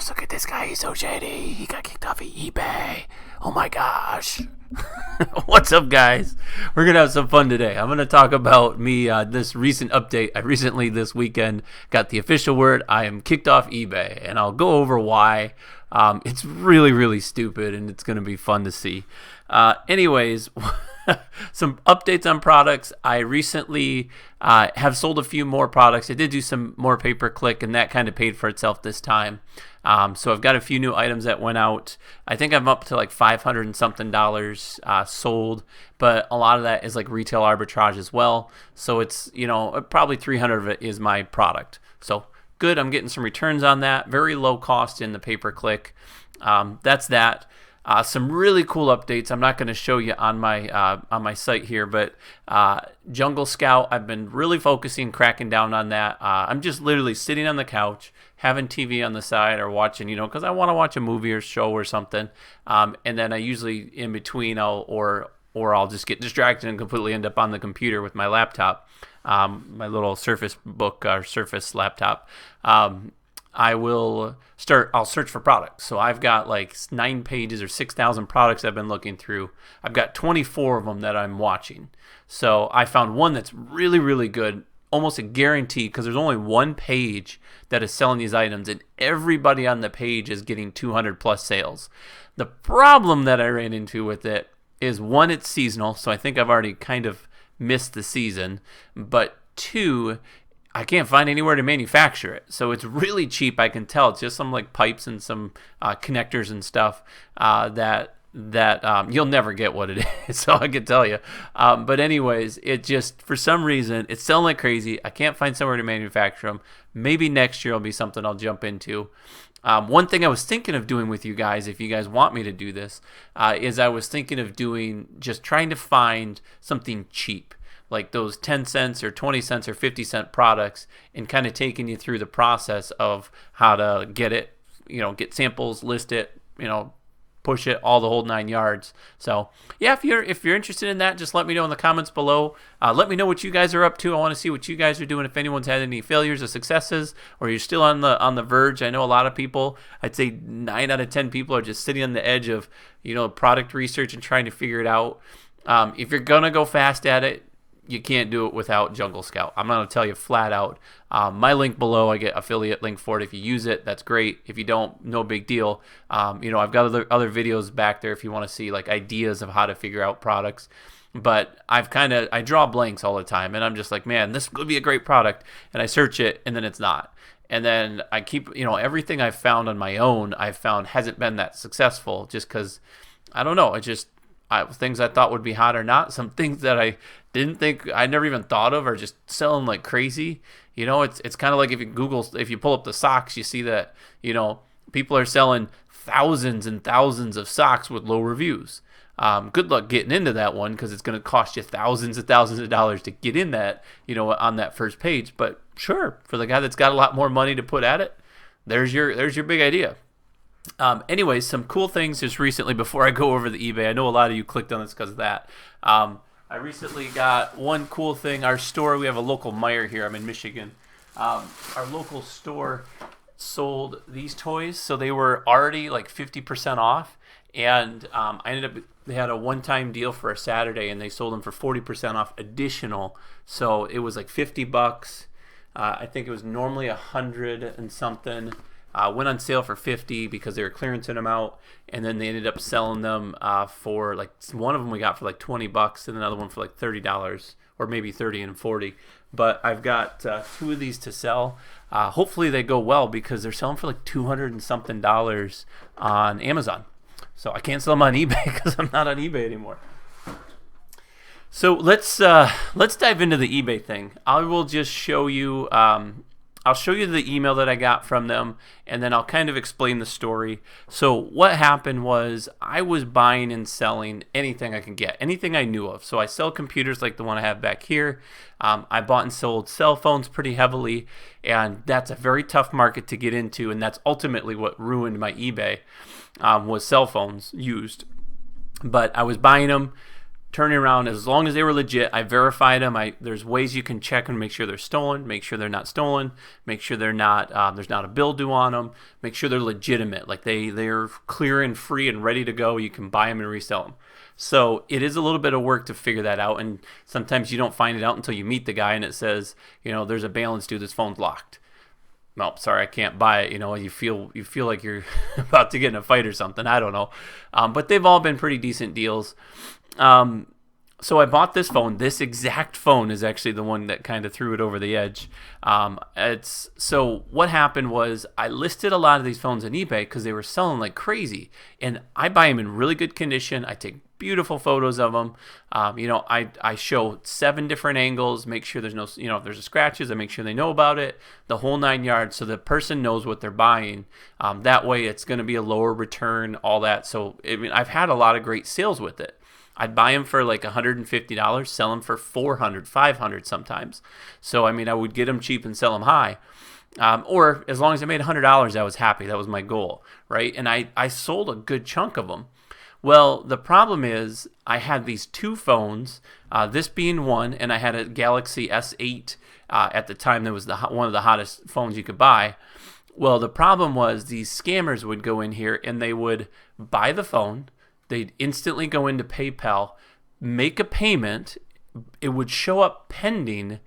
gosh, look at this guy. He's so shady. He got kicked off of eBay. Oh my gosh. What's up, guys? We're going to have some fun today. I'm going to talk about me, this recent update. I recently, this weekend, got the official word. I am kicked off eBay, and I'll go over why. It's really, really stupid, and it's going to be fun to see. Anyways, some updates on products. I recently have sold a few more products. I did do some more pay-per-click, and that kind of paid for itself this time. So I've got a few new items that went out. I think I'm up to like $500 and something sold, but a lot of that is like retail arbitrage as well. So it's, probably 300 of it is my product. So good. I'm getting some returns on that. Very low cost in the pay-per-click. That's that. Some really cool updates. I'm not going to show you on my site here, but Jungle Scout, I've been really focusing, cracking down on that. I'm just literally sitting on the couch, having TV on the side, or watching, because I want to watch a movie or show or something. And then I usually in between or I'll just get distracted and completely end up on the computer with my laptop, my little Surface Book or Surface laptop. I'll search for products. So I've got like 9 pages or 6,000 products I've been looking through. I've got 24 of them that I'm watching. So I found one that's really, really good, almost a guarantee, because there's only one page that is selling these items, and everybody on the page is getting 200 plus sales. The problem that I ran into with it is, one, it's seasonal, so I think I've already kind of missed the season, but two, I can't find anywhere to manufacture it. So it's really cheap, I can tell. It's just some like pipes and some connectors and stuff that you'll never get what it is, so I can tell you. But anyways, it just, for some reason, it's selling like crazy. I can't find somewhere to manufacture them. Maybe next year will be something I'll jump into. One thing I was thinking of doing with you guys, if you guys want me to do this, is I was thinking of trying to find something cheap, like those 10 cents or 20 cents or 50 cent products, and kind of taking you through the process of how to get it, get samples, list it, push it, all the whole 9 yards. So yeah, if you're interested in that, just let me know in the comments below. Let me know what you guys are up to. I want to see what you guys are doing, if anyone's had any failures or successes, or you're still on the verge. I know a lot of people, I'd say 9 out of 10 people are just sitting on the edge of, product research and trying to figure it out. If you're going to go fast at it, you can't do it without Jungle Scout. I'm going to tell you flat out. My link below, I get affiliate link for it. If you use it, that's great. If you don't, no big deal. I've got other videos back there if you want to see like ideas of how to figure out products. But I draw blanks all the time, and I'm just like, man, this could be a great product. And I search it, and then it's not. And then I keep, everything I've found on my own, I've found hasn't been that successful, just because, I don't know, things I thought would be hot or not. Some things that I didn't think, I never even thought of, are just selling like crazy. It's kind of like if you pull up the socks, you see that, people are selling thousands and thousands of socks with low reviews. Good luck getting into that one, because it's going to cost you thousands and thousands of dollars to get in that, on that first page. But sure, for the guy that's got a lot more money to put at it, there's your big idea. Anyways, some cool things just recently before I go over the eBay. I know a lot of you clicked on this because of that. I recently got one cool thing. Our store, we have a local Meijer here. I'm in Michigan. Our local store sold these toys, so they were already like 50% off. And they had a one-time deal for a Saturday, and they sold them for 40% off additional. So it was like $50. I think it was normally $100 and something. Went on sale for $50 because they were clearancing them out, and then they ended up selling them for like, one of them we got for like $20, and another one for like $30, or maybe $30 and $40. But I've got 2 of these to sell. Hopefully they go well, because they're selling for like $200 and something on Amazon. So I can't sell them on eBay because I'm not on eBay anymore. So let's dive into the eBay thing. I will just show you. I'll show you the email that I got from them, and then I'll kind of explain the story. So what happened was, I was buying and selling anything I can get, anything I knew of. So I sell computers like the one I have back here. I bought and sold cell phones pretty heavily, and that's a very tough market to get into, and that's ultimately what ruined my eBay, was cell phones used. But I was buying them, turning around, as long as they were legit, I verified them. There's ways you can check and make sure they're stolen, make sure they're not stolen, make sure they're not there's not a bill due on them, make sure they're legitimate, like they're clear and free and ready to go. You can buy them and resell them. So it is a little bit of work to figure that out, and sometimes you don't find it out until you meet the guy and it says, there's a balance due, this phone's locked. No, sorry, I can't buy it. You feel like you're about to get in a fight or something. I don't know, but they've all been pretty decent deals. So I bought this phone. This exact phone is actually the one that kind of threw it over the edge. So what happened was I listed a lot of these phones on eBay because they were selling like crazy, and I buy them in really good condition. I take beautiful photos of them. I show 7 different angles, make sure there's no, if there's scratches, I make sure they know about it, the whole 9 yards, so the person knows what they're buying. That way it's going to be a lower return, all that. So I've had a lot of great sales with it. I'd buy them for like $150, sell them for $400, $500 sometimes. So I would get them cheap and sell them high. Or as long as I made $100, I was happy. That was my goal, right? And I sold a good chunk of them. Well, the problem is I had these 2 phones, this being one, and I had a Galaxy S8 at the time. That was one of the hottest phones you could buy. Well, the problem was these scammers would go in here and they would buy the phone. They'd instantly go into PayPal, make a payment. It would show up pending.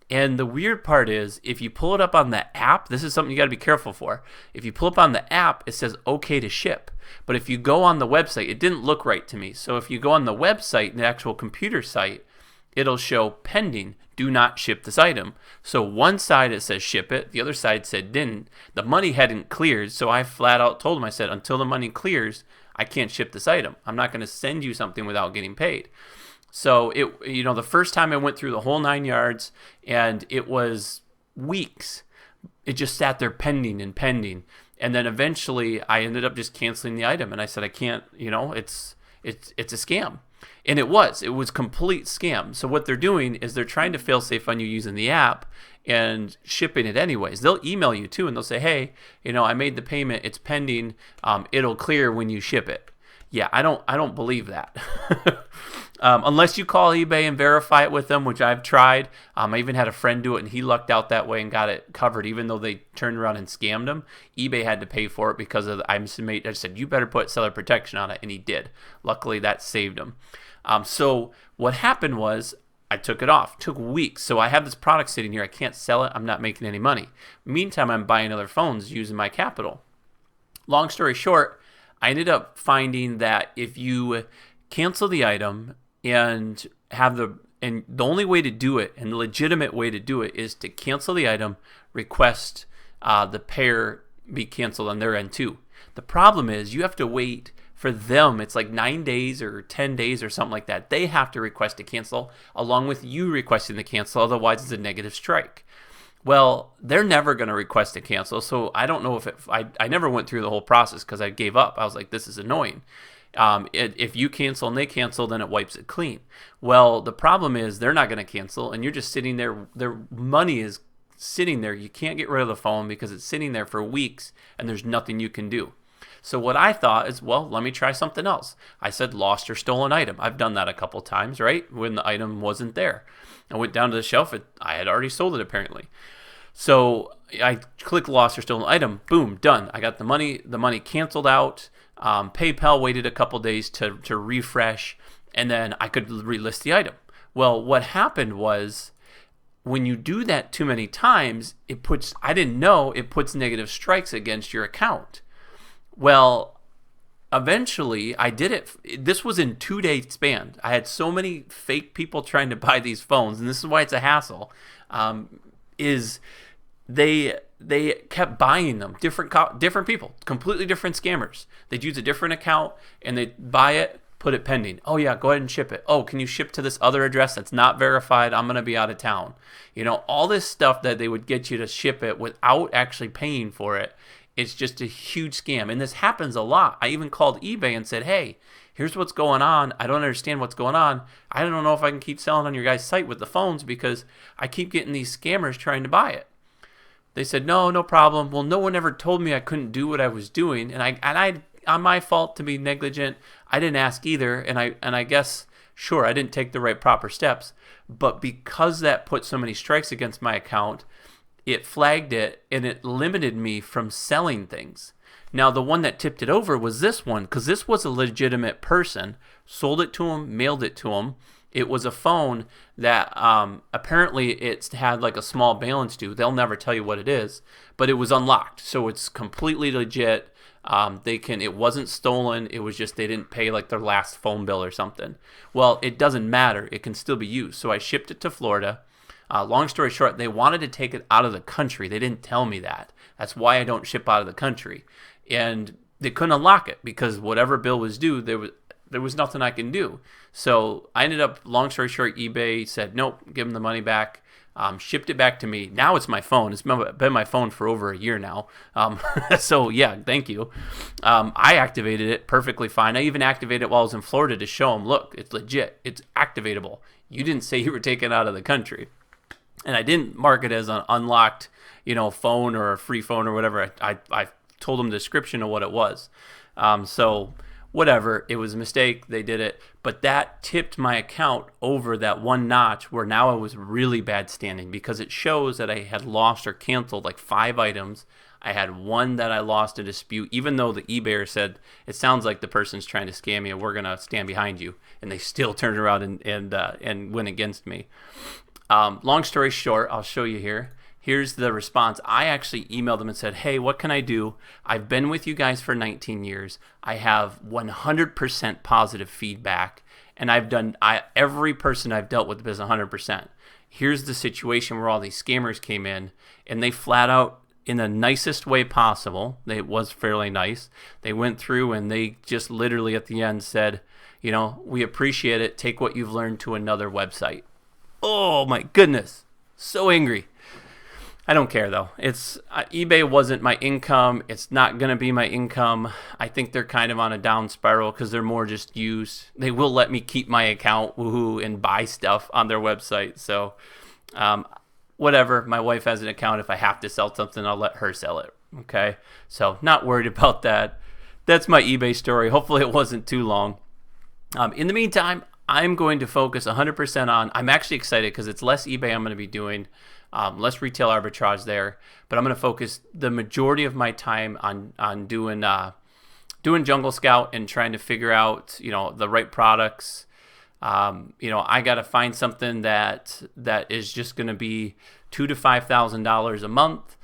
And the weird part is, if you pull it up on the app, this is something you got to be careful for. If you pull up on the app, it says okay to ship. But if you go on the website, it didn't look right to me. So if you go on the website, the actual computer site, it'll show pending, do not ship this item. So one side it says ship it, the other side said didn't. The money hadn't cleared, so I flat out told them, I said, until the money clears, I can't ship this item. I'm not going to send you something without getting paid. So the first time I went through the whole 9 yards, and it was weeks. It just sat there pending and pending. And then eventually I ended up just canceling the item. And I said, I can't, it's a scam. And it was complete scam. So what they're doing is they're trying to fail safe on you using the app and shipping it anyways. They'll email you too, and they'll say, hey, I made the payment, it's pending, it'll clear when you ship it. Yeah, I don't believe that. Unless you call eBay and verify it with them, which I've tried. I even had a friend do it, and he lucked out that way and got it covered, even though they turned around and scammed him. eBay had to pay for it because of I said, you better put seller protection on it, and he did. Luckily, that saved him. So what happened was I took it off. It took weeks. So I have this product sitting here. I can't sell it. I'm not making any money. Meantime, I'm buying other phones using my capital. Long story short, I ended up finding that if you cancel the item and the only way to do it, and the legitimate way to do it, is to cancel the item, request the payer be canceled on their end too. The problem is you have to wait for them. It's like 9 days or 10 days or something like that. They have to request to cancel along with you requesting to cancel. Otherwise, it's a negative strike. Well, they're never going to request to cancel. So I don't know if I never went through the whole process because I gave up. I was like, this is annoying. If you cancel and they cancel, then it wipes it clean. Well, the problem is they're not going to cancel, and you're just sitting there. Their money is sitting there. You can't get rid of the phone because it's sitting there for weeks, and there's nothing you can do. So what I thought is, well, let me try something else. I said lost or stolen item. I've done that a couple times, right? When the item wasn't there. I went down to the shelf. I had already sold it apparently. So I clicked lost or stolen item. Boom, done. I got the money. The money canceled out. PayPal waited a couple days to refresh, and then I could relist the item. Well, what happened was when you do that too many times, I didn't know it puts negative strikes against your account. Well, eventually I did it. This was in 2-day span. I had so many fake people trying to buy these phones, and this is why it's a hassle, is they kept buying them. Different people, completely different scammers. They'd use a different account, and they'd buy it, put it pending. Oh, yeah, go ahead and ship it. Oh, can you ship to this other address that's not verified? I'm going to be out of town. All this stuff that they would get you to ship it without actually paying for it. It's just a huge scam. And this happens a lot. I even called eBay and said, hey, here's what's going on. I don't understand what's going on. I don't know if I can keep selling on your guys' site with the phones because I keep getting these scammers trying to buy it. They said, no problem. Well, no one ever told me I couldn't do what I was doing. And I on my fault to be negligent. I didn't ask either. And I guess Sure, I didn't take the right proper steps, but because that put so many strikes against my account, it flagged it and it limited me from selling things. Now, the one that tipped it over was this one, because this was a legitimate person. Sold it to him, mailed it to him. It was a phone that apparently it had like a small balance due. They'll never tell you what it is, but it was unlocked, so it's completely legit. It wasn't stolen. It was just they didn't pay like their last phone bill or something. Well, it doesn't matter. It can still be used. So I shipped it to Florida. Long story short, they wanted to take it out of the country. They didn't tell me that. That's why I don't ship out of the country. And they couldn't unlock it because whatever bill was due, there was nothing I can do. So I ended up, long story short, eBay said, nope, give them the money back. Shipped it back to me. Now it's my phone. It's been my phone for over a year now. So yeah, thank you. I activated it perfectly fine. I even activated it while I was in Florida to show them, look, it's legit. It's activatable. You didn't say you were taken out of the country. And I didn't mark it as an unlocked, phone or a free phone or whatever. I told them the description of what it was. So whatever, it was a mistake. They did it. But that tipped my account over that one notch where now I was really bad standing because it shows that I had lost or canceled like 5 items. I had one that I lost a dispute, even though the eBayer said, it sounds like the person's trying to scam me and we're going to stand behind you. And they still turned around and went against me. Long story short, I'll show you here. Here's the response. I actually emailed them and said, hey, what can I do? I've been with you guys for 19 years. I have 100% positive feedback, and every person I've dealt with is 100%. Here's the situation where all these scammers came in, and they flat out, in the nicest way possible, it was fairly nice, they went through and they just literally at the end said, we appreciate it. Take what you've learned to another website. Oh my goodness, so angry. I don't care though. eBay wasn't my income. It's not going to be my income. I think they're kind of on a down spiral because they're more just used. They will let me keep my account, woohoo, and buy stuff on their website. So whatever. My wife has an account. If I have to sell something, I'll let her sell it. Okay? So not worried about that. That's my eBay story. Hopefully it wasn't too long. In the meantime, I'm going to focus 100% on, I'm actually excited because it's less eBay I'm going to be doing, less retail arbitrage there, but I'm going to focus the majority of my time on doing Jungle Scout and trying to figure out, the right products. I got to find something that is just going to be $2,000 to $5,000 a month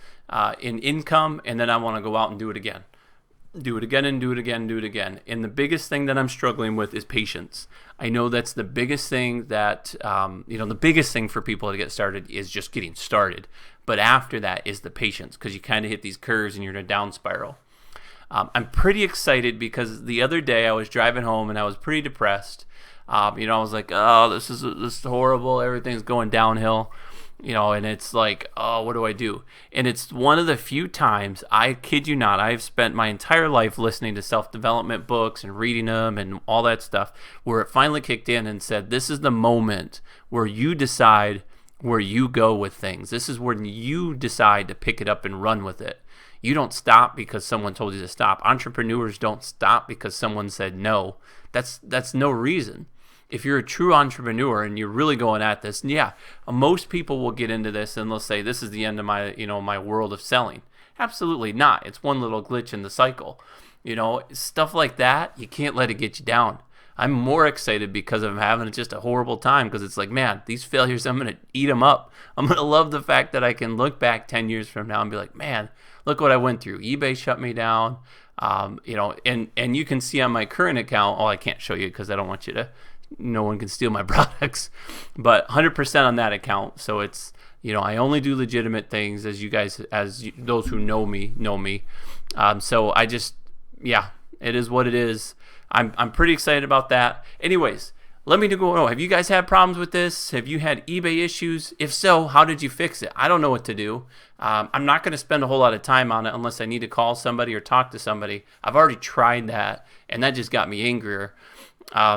in income, and then I want to go out and do it again. Do it again and do it again, do it again. And the biggest thing that I'm struggling with is patience. I know that's the biggest thing that, the biggest thing for people to get started is just getting started. But after that is the patience, because you kind of hit these curves and you're in a down spiral. I'm pretty excited because the other day I was driving home and I was pretty depressed. I was like, oh, this is horrible. Everything's going downhill. And it's like, oh, what do I do? And it's one of the few times, I kid you not, I've spent my entire life listening to self-development books and reading them and all that stuff, where it finally kicked in and said, this is the moment where you decide where you go with things. This is when you decide to pick it up and run with it. You don't stop because someone told you to stop. Entrepreneurs don't stop because someone said no. That's no reason. If you're a true entrepreneur and you're really going at this, yeah, most people will get into this and they'll say, this is the end of my, my world of selling. Absolutely not. It's one little glitch in the cycle. Stuff like that, you can't let it get you down. I'm more excited because I'm having just a horrible time, because it's like, man, these failures, I'm going to eat them up. I'm going to love the fact that I can look back 10 years from now and be like, man, look what I went through. eBay shut me down. And you can see on my current account, I can't show you because I don't want you to, no one can steal my products, but 100% on that account. So it's, I only do legitimate things, as you guys, those who know me. So I just, yeah, it is what it is. I'm pretty excited about that. Anyways, let me know, have you guys had problems with this? Have you had eBay issues? If so, how did you fix it? I don't know what to do. I'm not going to spend a whole lot of time on it unless I need to call somebody or talk to somebody. I've already tried that, and that just got me angrier.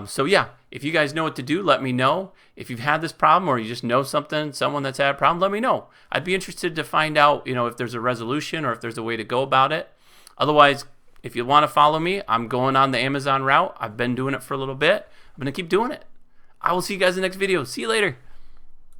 So yeah, if you guys know what to do, let me know. If you've had this problem or you just know someone that's had a problem, let me know. I'd be interested to find out, if there's a resolution or if there's a way to go about it. Otherwise, if you want to follow me, I'm going on the Amazon route. I've been doing it for a little bit. I'm going to keep doing it. I will see you guys in the next video. See you later.